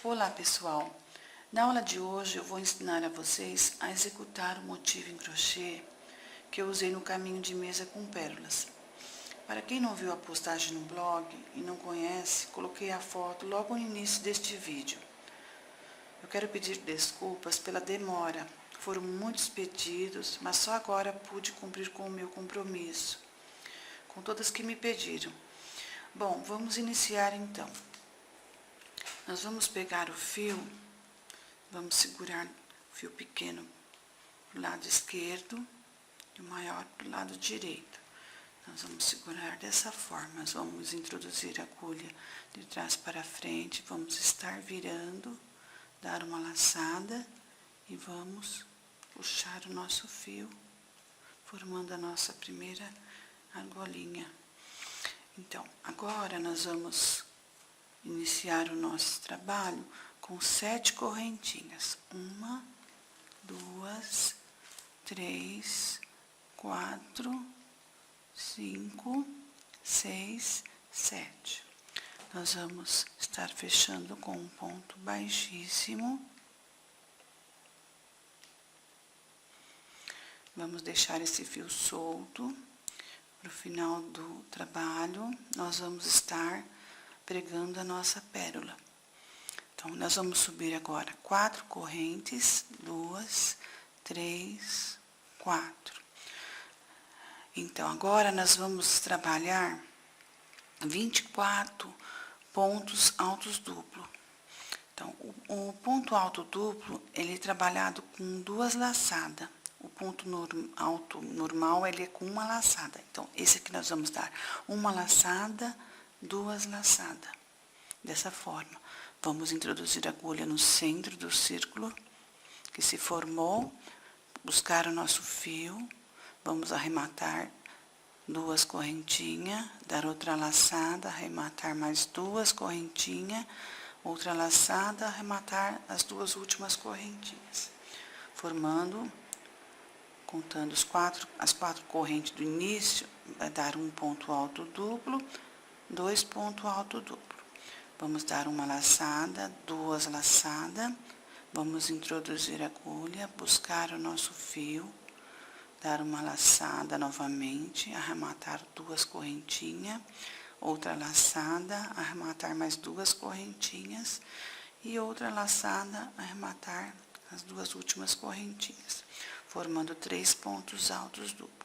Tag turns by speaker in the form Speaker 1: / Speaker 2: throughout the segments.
Speaker 1: Olá pessoal, na aula de hoje eu vou ensinar a vocês a executar o motivo em crochê que eu usei no caminho de mesa com pérolas. Para quem não viu a postagem no blog e não conhece, coloquei a foto logo no início deste vídeo. Eu quero pedir desculpas pela demora, foram muitos pedidos, mas só agora pude cumprir com o meu compromisso, com todas que me pediram. Bom, vamos iniciar então. Nós vamos pegar o fio, vamos segurar o fio pequeno do lado esquerdo e o maior do lado direito. Nós vamos segurar dessa forma, nós vamos introduzir a agulha de trás para frente, vamos estar virando, dar uma laçada e vamos puxar o nosso fio, formando a nossa primeira argolinha. Então, agora nós vamos iniciar o nosso trabalho com 7 correntinhas. 1, 2, 3, 4, 5, 6, 7. Nós vamos estar fechando com um ponto baixíssimo. Vamos deixar esse fio solto para o final do trabalho. Nós vamos estar pregando a nossa pérola. Então, nós vamos subir agora 4 correntes, 2, 3, 4. Então, agora nós vamos trabalhar 24 pontos altos duplo. Então, o ponto alto duplo, ele é trabalhado com 2 laçadas. O ponto alto normal, ele é com uma laçada. Então, esse aqui nós vamos dar uma laçada, 2 laçadas, dessa forma. Vamos introduzir a agulha no centro do círculo que se formou, buscar o nosso fio, vamos arrematar 2 correntinhas, dar outra laçada, arrematar mais 2 correntinhas, outra laçada, arrematar as 2 últimas correntinhas, formando, contando as 4 correntes do início, vai dar um ponto alto duplo, 2 pontos alto duplo. Vamos dar uma laçada, 2 laçadas, vamos introduzir a agulha, buscar o nosso fio, dar uma laçada novamente, arrematar 2 correntinhas, outra laçada, arrematar mais 2 correntinhas e outra laçada, arrematar as 2 últimas correntinhas, formando 3 pontos altos duplos.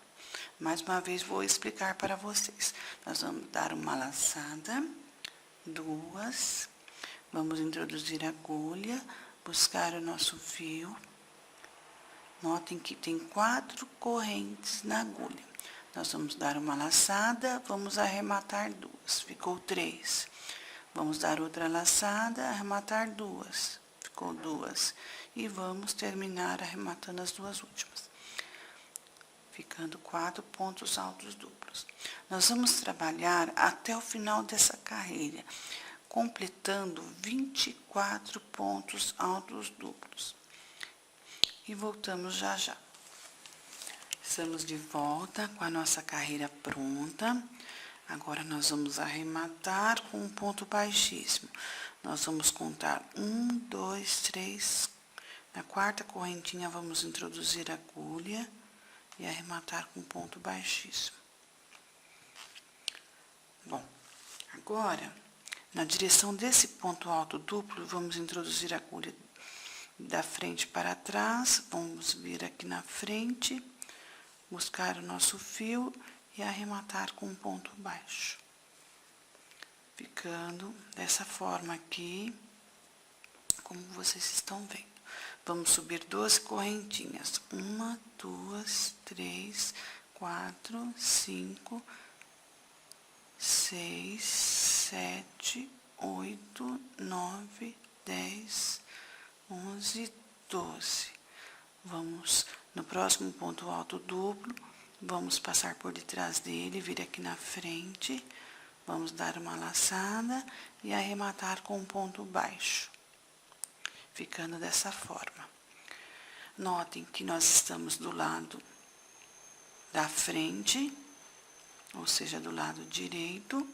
Speaker 1: Mais uma vez vou explicar para vocês. Nós vamos dar uma laçada, 2, vamos introduzir a agulha, buscar o nosso fio. Notem que tem 4 correntes na agulha. Nós vamos dar uma laçada, vamos arrematar 2, ficou 3. Vamos dar outra laçada, arrematar 2, ficou 2. E vamos terminar arrematando as 2 últimas, ficando 4 pontos altos duplos. Nós vamos trabalhar até o final dessa carreira, completando 24 pontos altos duplos. E voltamos já já. Estamos de volta com a nossa carreira pronta. Agora nós vamos arrematar com um ponto baixíssimo. Nós vamos contar 1, 2, 3. Na 4ª correntinha vamos introduzir a agulha e arrematar com ponto baixíssimo. Bom, agora, na direção desse ponto alto duplo, vamos introduzir a agulha da frente para trás, vamos vir aqui na frente, buscar o nosso fio e arrematar com ponto baixo. Ficando dessa forma aqui, como vocês estão vendo. Vamos subir 12 correntinhas. 1, 2, 3, 4, 5, 6, 7, 8, 9, 10, 11, 12. Vamos no próximo ponto alto duplo, vamos passar por detrás dele, vir aqui na frente, vamos dar uma laçada e arrematar com um ponto baixo, ficando dessa forma. Notem que nós estamos do lado da frente, ou seja, do lado direito.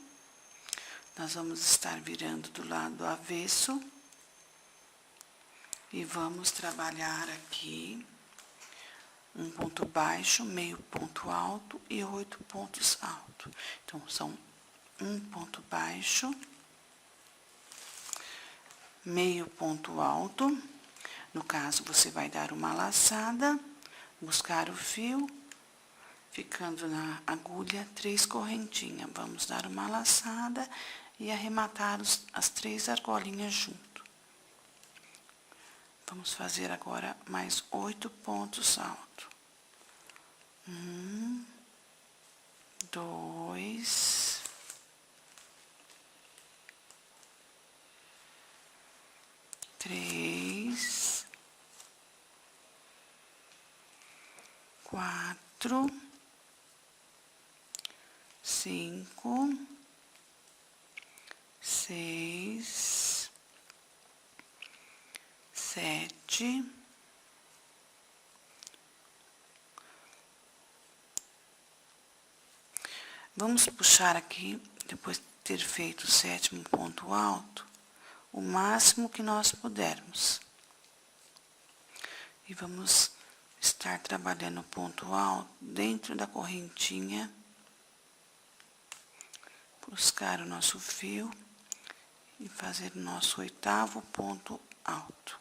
Speaker 1: Nós vamos estar virando do lado avesso E vamos trabalhar aqui um ponto baixo, meio ponto alto e 8 pontos altos. Então, são um ponto baixo, meio ponto alto. No caso, você vai dar uma laçada, buscar o fio, ficando na agulha 3 correntinhas. Vamos dar uma laçada e arrematar as 3 argolinhas junto. Vamos fazer agora mais 8 pontos altos. 1, 2, 3, 4, 5, 6, 7, 'Vamos puxar aqui, depois de ter feito o 7º ponto alto, o máximo que nós pudermos. E vamos estar trabalhando o ponto alto dentro da correntinha, buscar o nosso fio e fazer o nosso 8º ponto alto,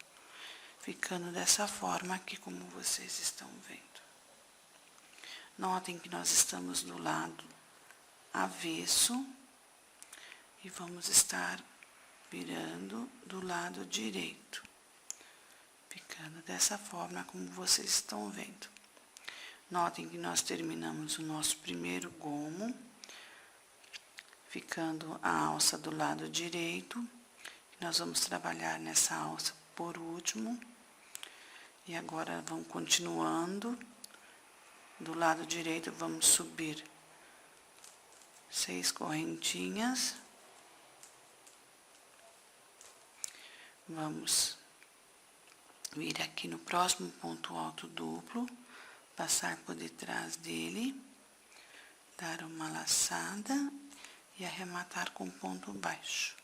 Speaker 1: ficando dessa forma aqui como vocês estão vendo. Notem que nós estamos do lado avesso e vamos estar virando do lado direito, ficando dessa forma como vocês estão vendo. Notem que nós terminamos o nosso primeiro gomo, ficando a alça do lado direito. Nós vamos trabalhar nessa alça por último. E agora vamos continuando. Do lado direito vamos subir 6 correntinhas. Vamos vir aqui no próximo ponto alto duplo, passar por detrás dele, dar uma laçada e arrematar com ponto baixo,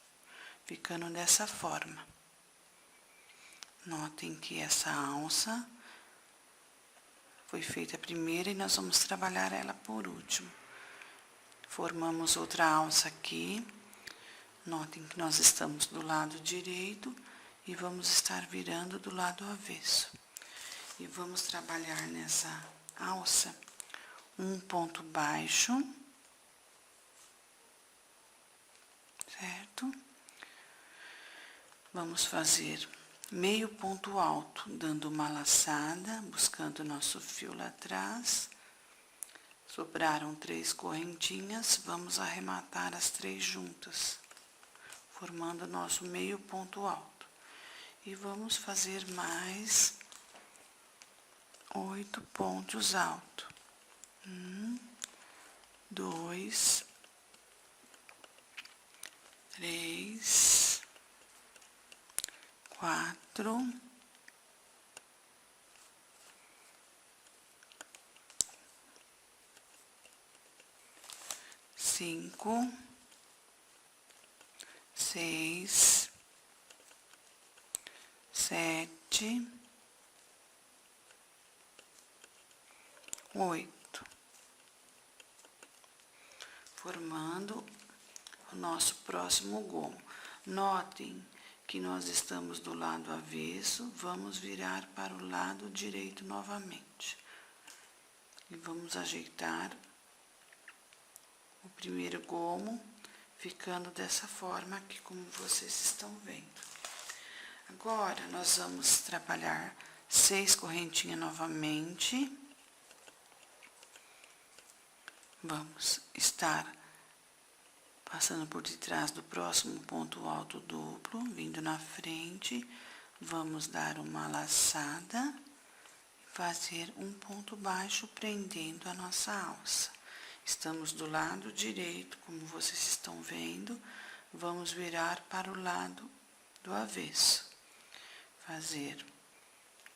Speaker 1: ficando dessa forma. Notem que essa alça foi feita primeiro e nós vamos trabalhar ela por último. Formamos outra alça aqui. Notem que nós estamos do lado direito e vamos estar virando do lado avesso. E vamos trabalhar nessa alça um ponto baixo, certo? Vamos fazer meio ponto alto, dando uma laçada, buscando o nosso fio lá atrás. Sobraram 3 correntinhas, vamos arrematar as 3 juntas, formando o nosso meio ponto alto. E vamos fazer mais 8 pontos altos. 1, 2, 3, 4, 5, 6, 7, 8, formando o nosso próximo gomo. Notem que nós estamos do lado avesso, vamos virar para o lado direito novamente. E vamos ajeitar o primeiro gomo, ficando dessa forma aqui como vocês estão vendo. Agora, nós vamos trabalhar 6 correntinhas novamente. Vamos estar passando por detrás do próximo ponto alto duplo, vindo na frente. Vamos dar uma laçada e fazer um ponto baixo, prendendo a nossa alça. Estamos do lado direito, como vocês estão vendo. Vamos virar para o lado do avesso. Fazer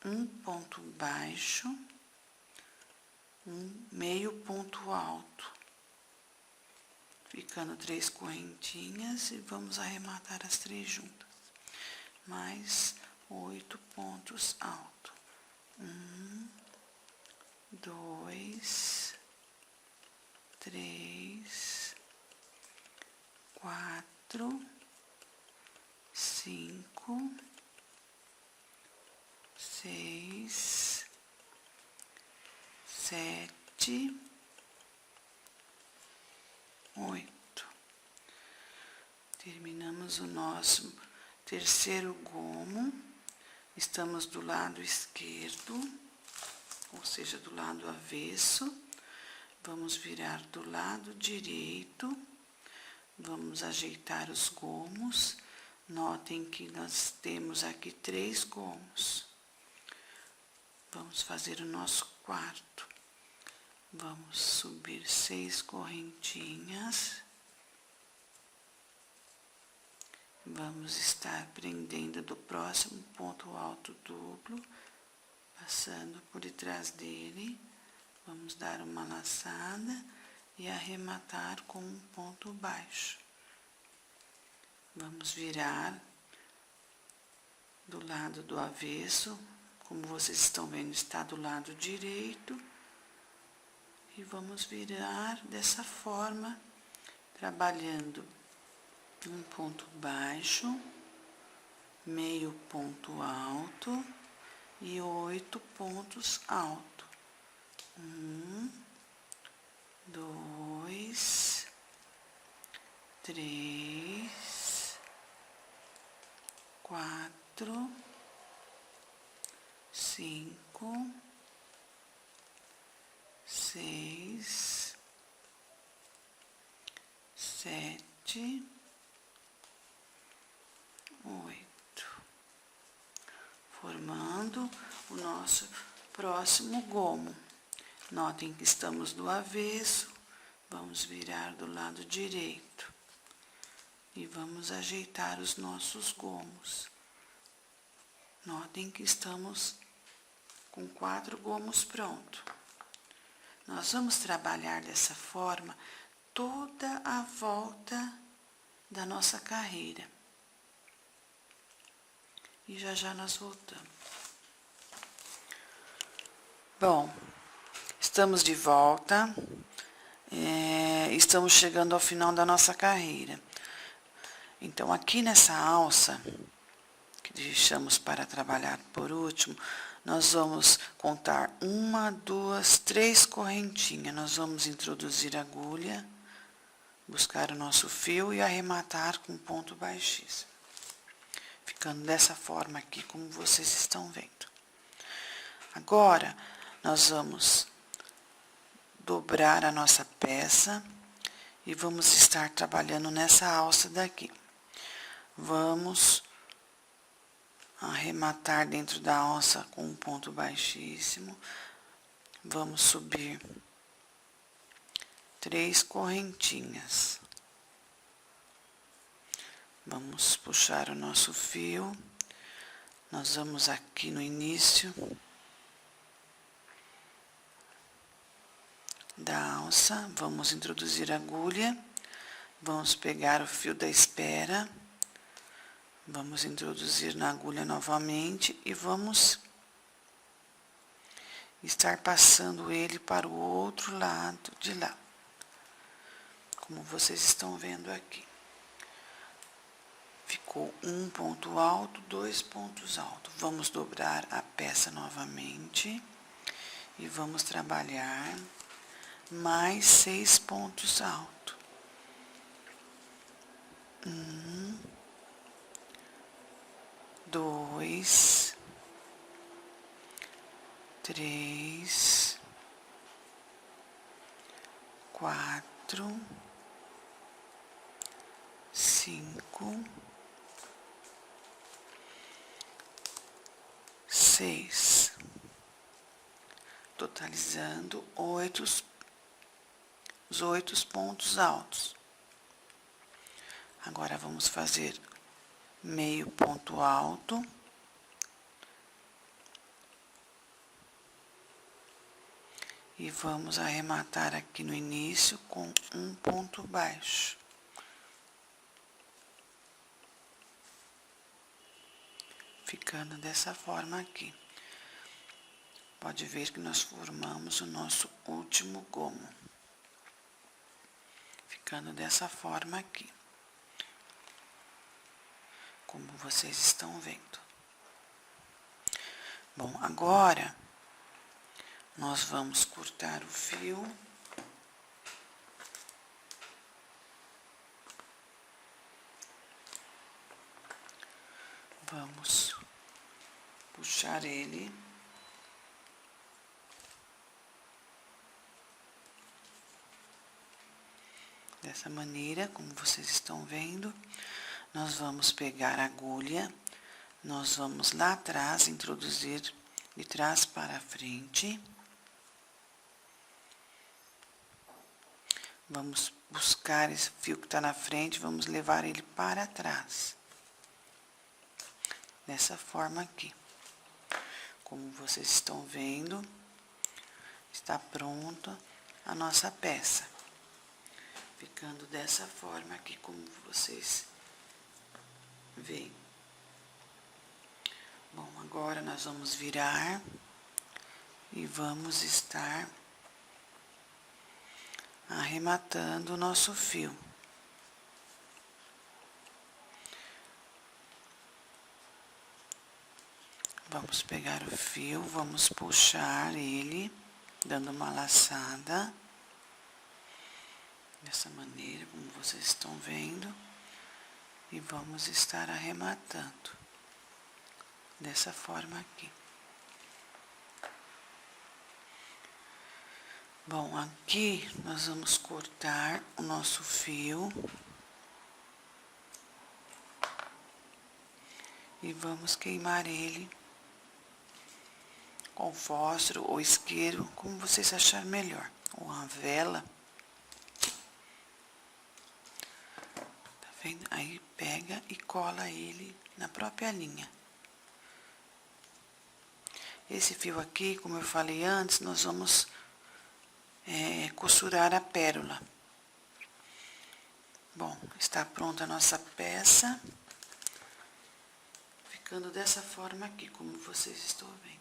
Speaker 1: um ponto baixo, um meio ponto alto, ficando 3 correntinhas e vamos arrematar as 3 juntas. Mais 8 pontos altos. 1, 2, 3, 4, 5, 6, 7, 8. Terminamos o nosso terceiro gomo. Estamos do lado esquerdo, ou seja, do lado avesso. Vamos virar do lado direito. Vamos ajeitar os gomos. Notem que nós temos aqui 3 gomos. Vamos fazer o nosso quarto. Vamos subir 6 correntinhas. Vamos estar prendendo do próximo ponto alto duplo, passando por detrás dele. Vamos dar uma laçada e arrematar com um ponto baixo. Vamos virar do lado do avesso, como vocês estão vendo, está do lado direito. E vamos virar dessa forma, trabalhando um ponto baixo, meio ponto alto e 8 pontos altos. 1, 2, 3, 4, 5, 6, 7, 8, formando o nosso próximo gomo. Notem que estamos do avesso, vamos virar do lado direito e vamos ajeitar os nossos gomos. Notem que estamos com 4 gomos prontos. Nós vamos trabalhar dessa forma toda a volta da nossa carreira. E já nós voltamos. Bom, estamos de volta. Estamos chegando ao final da nossa carreira. Então, aqui nessa alça, que deixamos para trabalhar por último, nós vamos contar 1, 2, 3 correntinhas. Nós vamos introduzir a agulha, buscar o nosso fio e arrematar com ponto baixíssimo. Ficando dessa forma aqui, como vocês estão vendo. Agora, nós vamos dobrar a nossa peça e vamos estar trabalhando nessa alça daqui. Vamos arrematar dentro da alça com um ponto baixíssimo. Vamos subir 3 correntinhas. Vamos puxar o nosso fio. Nós vamos aqui no início da alça, vamos introduzir a agulha, vamos pegar o fio da espera, vamos introduzir na agulha novamente e vamos estar passando ele para o outro lado de lá, como vocês estão vendo aqui. Ficou um ponto alto, 2 pontos altos. Vamos dobrar a peça novamente e vamos trabalhar mais 6 pontos altos. 1, 2, 3, 4, 5, 6, totalizando os 8 pontos altos. Agora vamos fazer meio ponto alto e vamos arrematar aqui no início com um ponto baixo. ficando dessa forma aqui. Pode ver que nós formamos o nosso último gomo, ficando dessa forma aqui, como vocês estão vendo. Bom, agora nós vamos cortar o fio. Vamos puxar ele. Dessa maneira, como vocês estão vendo, nós vamos pegar a agulha, nós vamos lá atrás, introduzir de trás para frente. Vamos buscar esse fio que está na frente, vamos levar ele para trás. Dessa forma aqui. Como vocês estão vendo, está pronta a nossa peça. Ficando dessa forma aqui, como vocês veem. Bom, agora nós vamos virar e vamos estar arrematando o nosso fio. Vamos pegar o fio, vamos puxar ele, dando uma laçada. Dessa maneira, como vocês estão vendo. E vamos estar arrematando. Dessa forma aqui. Bom, aqui nós vamos cortar o nosso fio. E vamos queimar ele com fósforo ou isqueiro, como vocês acharem melhor. Ou uma vela. Tá vendo? Aí pega e cola ele na própria linha. Esse fio aqui, como eu falei antes, nós vamos costurar a pérola. Bom, está pronta a nossa peça. Ficando dessa forma aqui, como vocês estão vendo.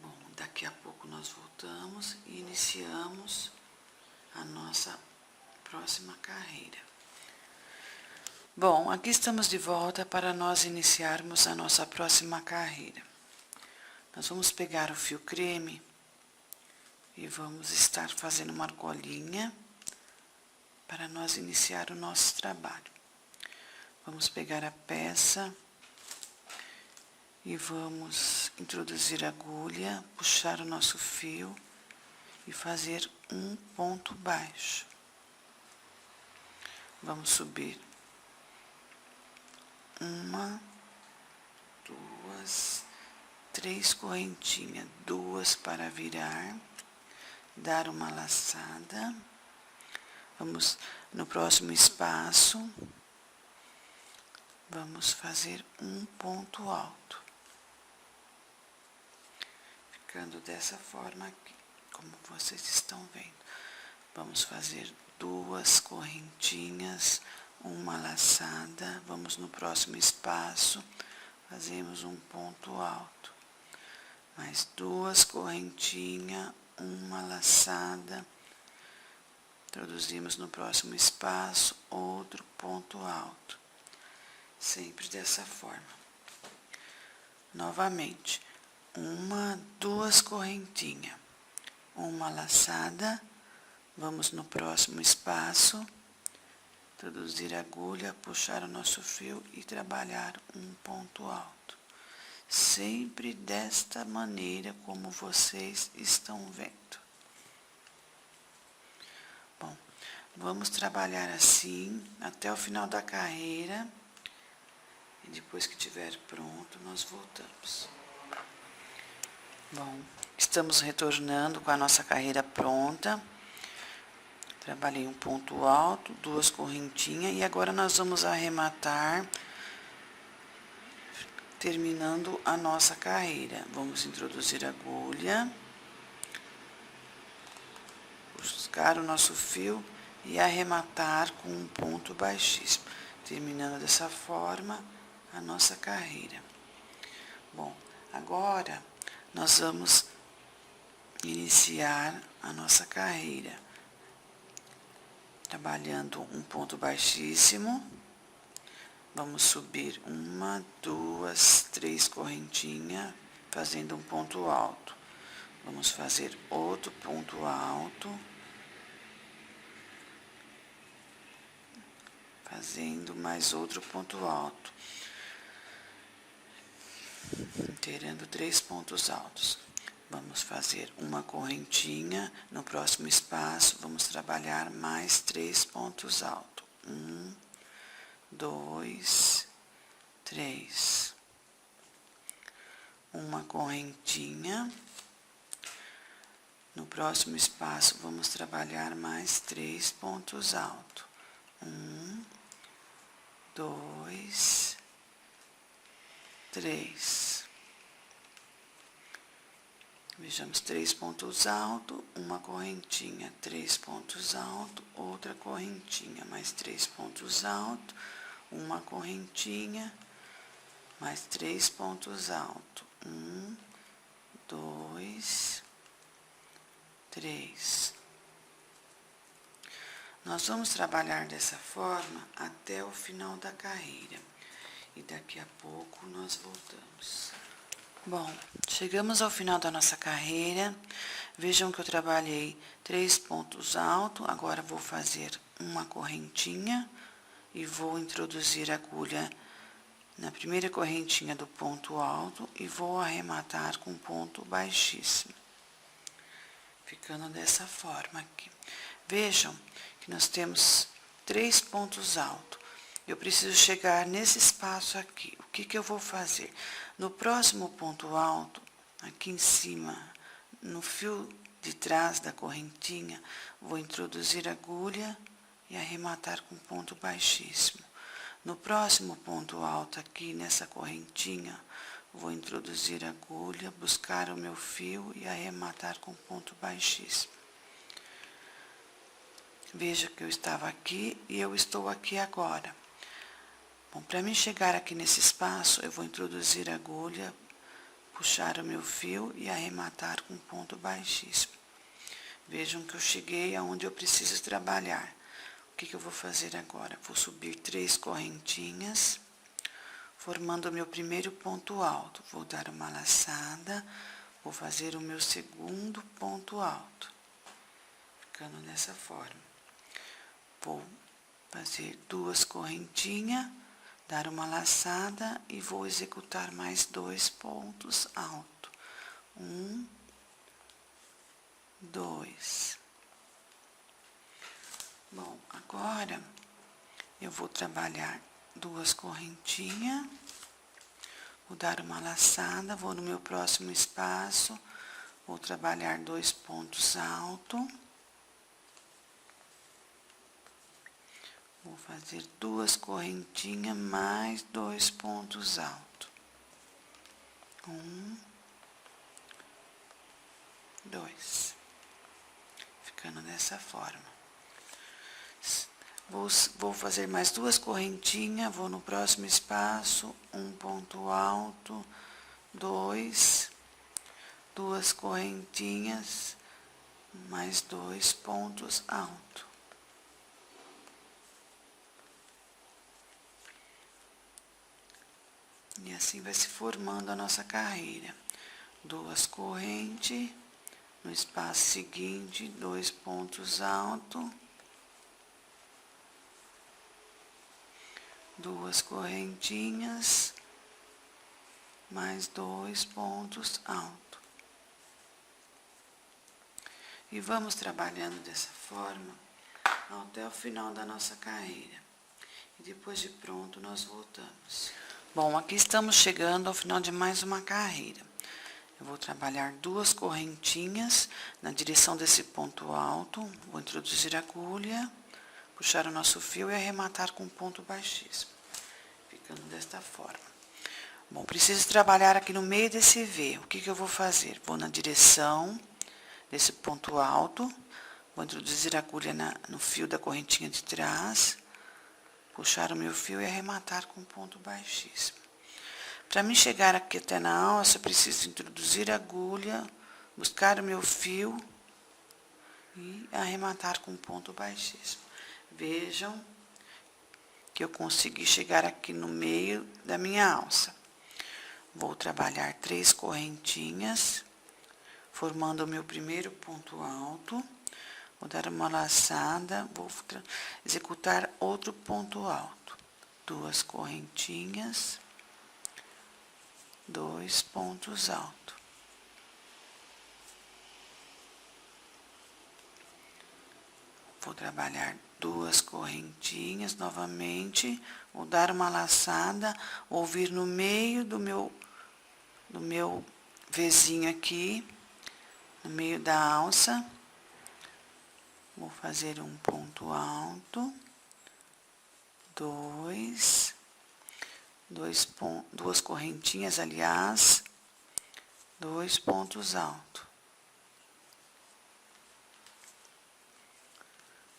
Speaker 1: Bom, daqui a pouco nós voltamos e iniciamos a nossa próxima carreira. Bom, aqui estamos de volta para nós iniciarmos a nossa próxima carreira. Nós vamos pegar o fio creme e vamos estar fazendo uma argolinha para nós iniciar o nosso trabalho. Vamos pegar a peça e vamos introduzir a agulha, puxar o nosso fio e fazer um ponto baixo. Vamos subir 1, 2, 3 correntinhas, 2 para virar, dar uma laçada. Vamos no próximo espaço, vamos fazer um ponto alto. Ficando dessa forma aqui, como vocês estão vendo. Vamos fazer 2 correntinhas, uma laçada. Vamos no próximo espaço, fazemos um ponto alto. Mais 2 correntinhas, uma laçada. Introduzimos no próximo espaço, outro ponto alto. Sempre dessa forma. Novamente, 1, 2 correntinhas, uma laçada. Vamos no próximo espaço, introduzir a agulha, puxar o nosso fio e trabalhar um ponto alto. Sempre desta maneira como vocês estão vendo. Bom, vamos trabalhar assim até o final da carreira. E depois que estiver pronto, nós voltamos. Bom, estamos retornando com a nossa carreira pronta. Trabalhei um ponto alto, 2 correntinhas e agora nós vamos arrematar, terminando a nossa carreira. Vamos introduzir a agulha, buscar o nosso fio e arrematar com um ponto baixíssimo, terminando dessa forma a nossa carreira. Bom, agora nós vamos iniciar a nossa carreira, trabalhando um ponto baixíssimo. Vamos subir 1, 2, 3 correntinhas, fazendo um ponto alto. Vamos fazer outro ponto alto, fazendo mais outro ponto alto, inteirando 3 pontos altos. Vamos fazer uma correntinha, no próximo espaço vamos trabalhar mais 3 pontos altos. 1, 2, 3. Uma correntinha. No próximo espaço vamos trabalhar mais 3 pontos altos. 1, 2, 3. Vejamos 3 pontos altos, uma correntinha, 3 pontos altos, outra correntinha, mais 3 pontos altos, uma correntinha, mais 3 pontos altos. 1, 2, 3. Nós vamos trabalhar dessa forma até o final da carreira. E daqui a pouco nós voltamos. Bom, chegamos ao final da nossa carreira. Vejam que eu trabalhei 3 pontos altos. Agora vou fazer uma correntinha e vou introduzir a agulha na primeira correntinha do ponto alto e vou arrematar com ponto baixíssimo, ficando dessa forma aqui. Vejam que nós temos 3 pontos altos. Eu preciso chegar nesse espaço aqui. O que eu vou fazer? No próximo ponto alto, aqui em cima, no fio de trás da correntinha, vou introduzir a agulha e arrematar com ponto baixíssimo. No próximo ponto alto, aqui nessa correntinha, vou introduzir a agulha, buscar o meu fio e arrematar com ponto baixíssimo. Veja que eu estava aqui e eu estou aqui agora. Bom, para mim chegar aqui nesse espaço, eu vou introduzir a agulha, puxar o meu fio e arrematar com ponto baixíssimo. Vejam que eu cheguei aonde eu preciso trabalhar. O que eu vou fazer agora? Vou subir 3 correntinhas, formando o meu primeiro ponto alto. Vou dar uma laçada, vou fazer o meu segundo ponto alto, ficando dessa forma. Vou fazer 2 correntinhas, dar uma laçada e vou executar mais 2 pontos altos. 1, 2. Bom, agora eu vou trabalhar 2 correntinhas, vou dar uma laçada, vou no meu próximo espaço, vou trabalhar 2 pontos altos. Vou fazer 2 correntinhas mais 2 pontos altos. 1, 2. Ficando dessa forma. Vou fazer mais 2 correntinhas, vou no próximo espaço, 1 ponto alto, 2 correntinhas, mais 2 pontos altos. E assim vai se formando a nossa carreira. 2 correntes, no espaço seguinte, 2 pontos altos, 2 correntinhas, mais 2 pontos altos. E vamos trabalhando dessa forma até o final da nossa carreira. E depois de pronto, nós voltamos. Bom, aqui estamos chegando ao final de mais uma carreira. Eu vou trabalhar 2 correntinhas na direção desse ponto alto. Vou introduzir a agulha, puxar o nosso fio e arrematar com ponto baixíssimo, ficando desta forma. Bom, preciso trabalhar aqui no meio desse V. O que eu vou fazer? Vou na direção desse ponto alto, vou introduzir a agulha no fio da correntinha de trás, puxar o meu fio e arrematar com ponto baixíssimo. Para mim chegar aqui até na alça, eu preciso introduzir a agulha, buscar o meu fio e arrematar com ponto baixíssimo. Vejam que eu consegui chegar aqui no meio da minha alça. Vou trabalhar 3 correntinhas, formando o meu primeiro ponto alto. Vou dar uma laçada, vou executar outro ponto alto. 2 correntinhas, 2 pontos altos. Vou trabalhar 2 correntinhas novamente, vou dar uma laçada, vou vir no meio do meu Vzinho aqui, no meio da alça, vou fazer um ponto alto, 2 correntinhas, aliás, 2 pontos altos.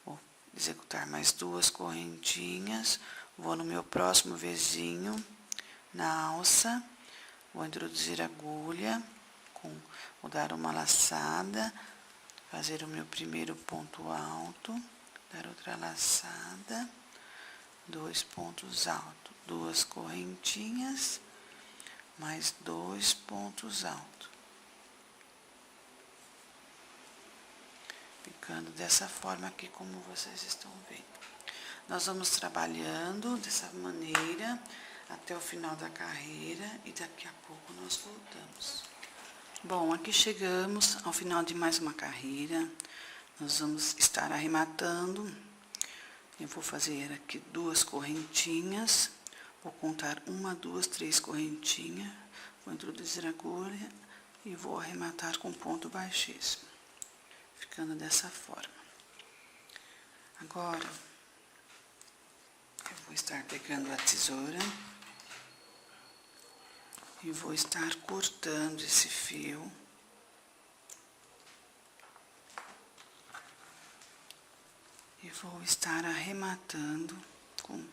Speaker 1: Vou executar mais 2 correntinhas, vou no meu próximo Vzinho, na alça, vou introduzir a agulha, vou dar uma laçada, fazer o meu primeiro ponto alto, dar outra laçada, 2 pontos altos, 2 correntinhas, mais 2 pontos altos. Ficando dessa forma aqui, como vocês estão vendo. Nós vamos trabalhando dessa maneira até o final da carreira e daqui a pouco nós voltamos. Bom, aqui chegamos ao final de mais uma carreira. Nós vamos estar arrematando. Eu vou fazer aqui 2 correntinhas. Vou contar 1, 2, 3 correntinhas. Vou introduzir a agulha e vou arrematar com ponto baixíssimo. Ficando dessa forma. Agora, eu vou estar pegando a tesoura e vou estar cortando esse fio. E vou estar arrematando com...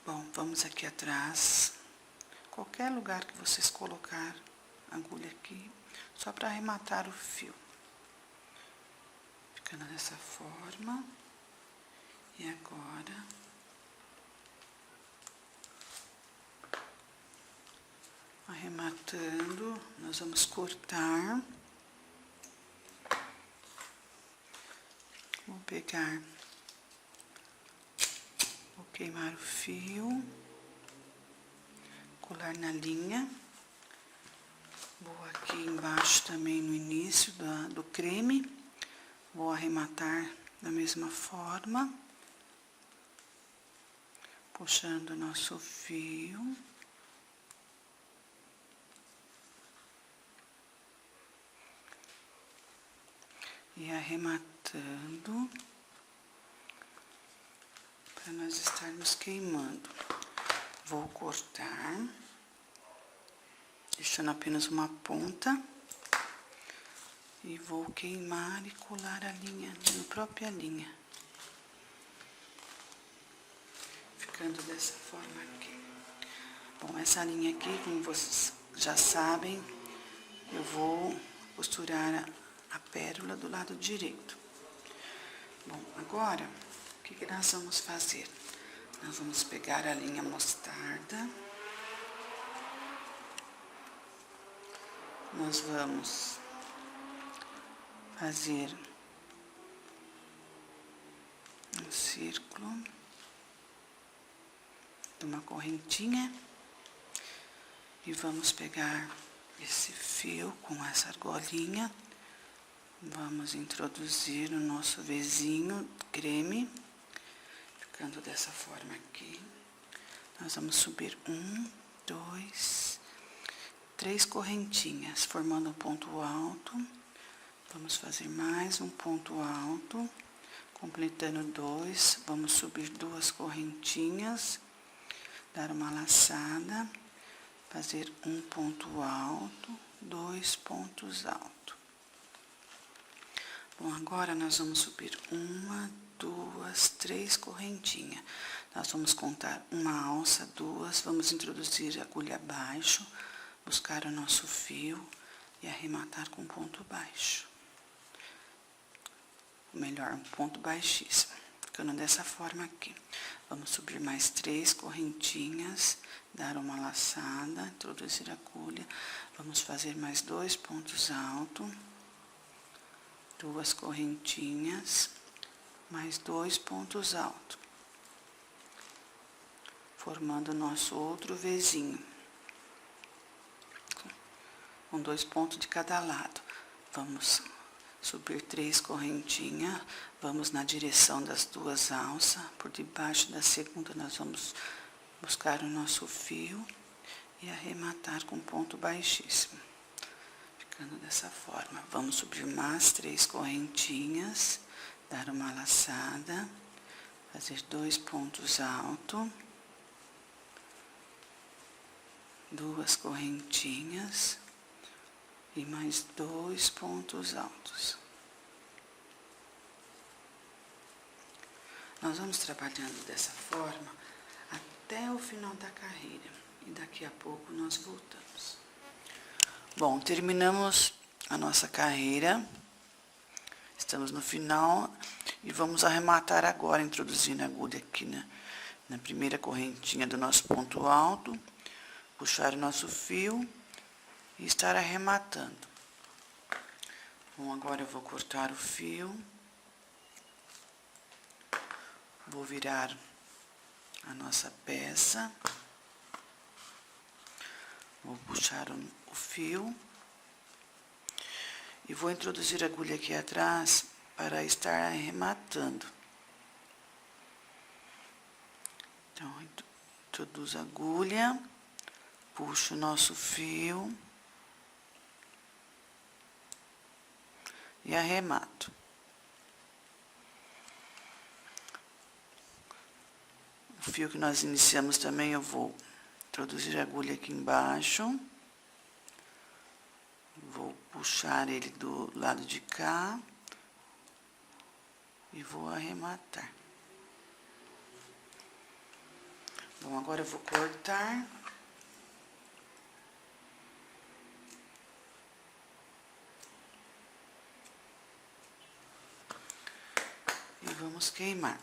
Speaker 1: Bom, vamos aqui atrás. Qualquer lugar que vocês colocar a agulha aqui, só para arrematar o fio. Ficando dessa forma. E agora, arrematando, nós vamos cortar. Vou pegar, vou queimar o fio, colar na linha. Vou aqui embaixo também no início do creme, vou arrematar da mesma forma, puxando o nosso fio. E arrematando, para nós estarmos queimando. Vou cortar, deixando apenas uma ponta, e vou queimar e colar a linha, na própria linha. Ficando dessa forma aqui. Bom, essa linha aqui, como vocês já sabem, eu vou costurar a pérola do lado direito. Bom, agora, o que nós vamos fazer? Nós vamos pegar a linha mostarda. Nós vamos fazer um círculo de uma correntinha e vamos pegar esse fio com essa argolinha. Vamos introduzir o nosso Vzinho creme, ficando dessa forma aqui. Nós vamos subir 1, 2, 3 correntinhas, formando um ponto alto. Vamos fazer mais um ponto alto, completando 2. Vamos subir 2 correntinhas, dar uma laçada, fazer um ponto alto, 2 pontos altos. Bom, agora nós vamos subir 1, 2, 3 correntinhas. Nós vamos contar uma alça, 2, vamos introduzir a agulha abaixo, buscar o nosso fio e arrematar com ponto baixo. Ou melhor, um ponto baixíssimo, ficando dessa forma aqui. Vamos subir mais 3 correntinhas, dar uma laçada, introduzir a agulha. Vamos fazer mais 2 pontos altos, 2 correntinhas, mais 2 pontos altos, formando o nosso outro Vzinho, com 2 pontos de cada lado. Vamos subir 3 correntinhas, vamos na direção das 2 alças, por debaixo da segunda nós vamos buscar o nosso fio e arrematar com ponto baixíssimo, ficando dessa forma. Vamos subir mais 3 correntinhas, dar uma laçada, fazer 2 pontos altos, 2 correntinhas e mais 2 pontos altos. Nós vamos trabalhando dessa forma até o final da carreira e daqui a pouco nós voltamos. Bom, terminamos a nossa carreira, estamos no final e vamos arrematar agora, introduzindo a agulha aqui na primeira correntinha do nosso ponto alto, puxar o nosso fio e estar arrematando. Bom, agora eu vou cortar o fio, vou virar a nossa peça, vou puxar o fio e vou introduzir a agulha aqui atrás para estar arrematando. Então, introduzo a agulha, puxo o nosso fio e arremato. O fio que nós iniciamos também eu vou introduzir a agulha aqui embaixo, vou puxar ele do lado de cá e vou arrematar. Bom, agora eu vou cortar. E vamos queimar.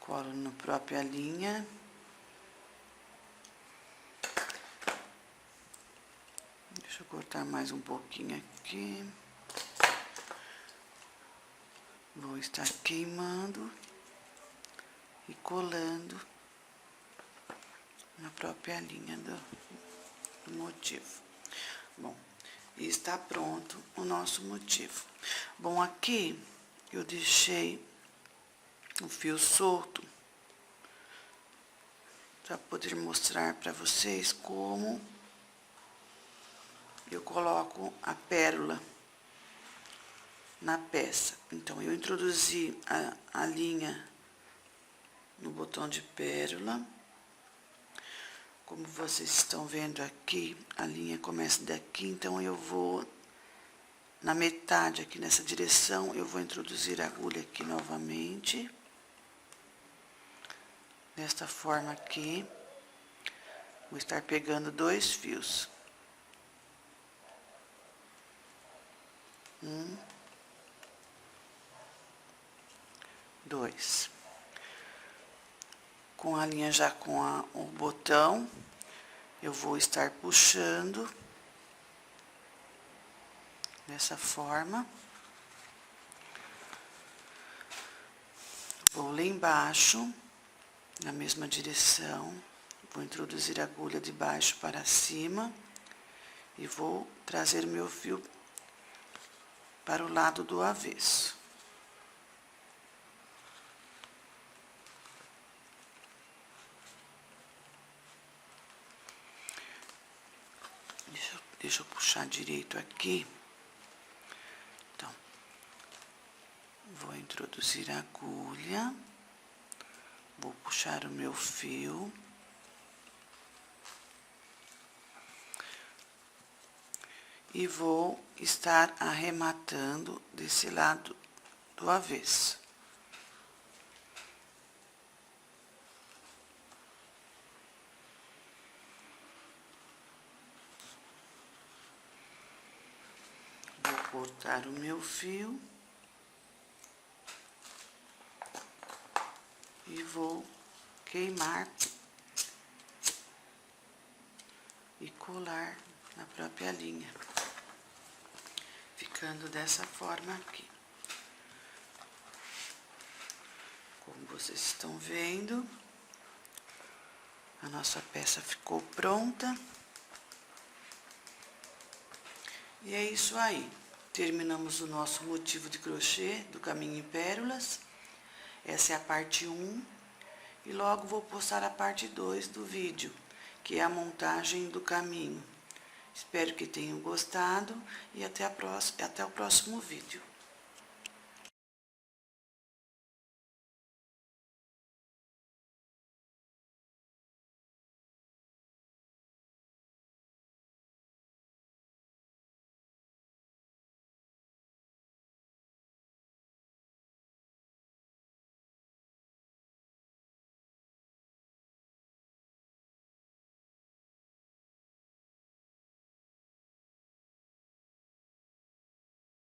Speaker 1: Colo na própria linha. Deixa eu cortar mais um pouquinho aqui. Vou estar queimando e colando na própria linha do motivo. Bom, e está pronto o nosso motivo. Bom, aqui eu deixei o fio solto para poder mostrar para vocês como eu coloco a pérola na peça. Então, eu introduzi a linha no botão de pérola. Como vocês estão vendo aqui, a linha começa daqui, então eu vou na metade aqui nessa direção, eu vou introduzir a agulha aqui novamente. Desta forma aqui, vou estar pegando 2 fios. 1, 2. Com a linha já com o botão, eu vou estar puxando dessa forma. Vou lá embaixo, na mesma direção, vou introduzir a agulha de baixo para cima e vou trazer o meu fio para o lado do avesso. Deixa eu puxar direito aqui. Então, vou introduzir a agulha, vou puxar o meu fio, e vou estar arrematando desse lado do avesso. Vou cortar o meu fio e vou queimar e colar na própria linha, ficando dessa forma aqui. Como vocês estão vendo, a nossa peça ficou pronta. E é isso aí. Terminamos o nosso motivo de crochê do caminho em pérolas. Essa é a parte 1. E logo vou postar a parte 2 do vídeo, que é a montagem do caminho. Espero que tenham gostado e até o próximo vídeo.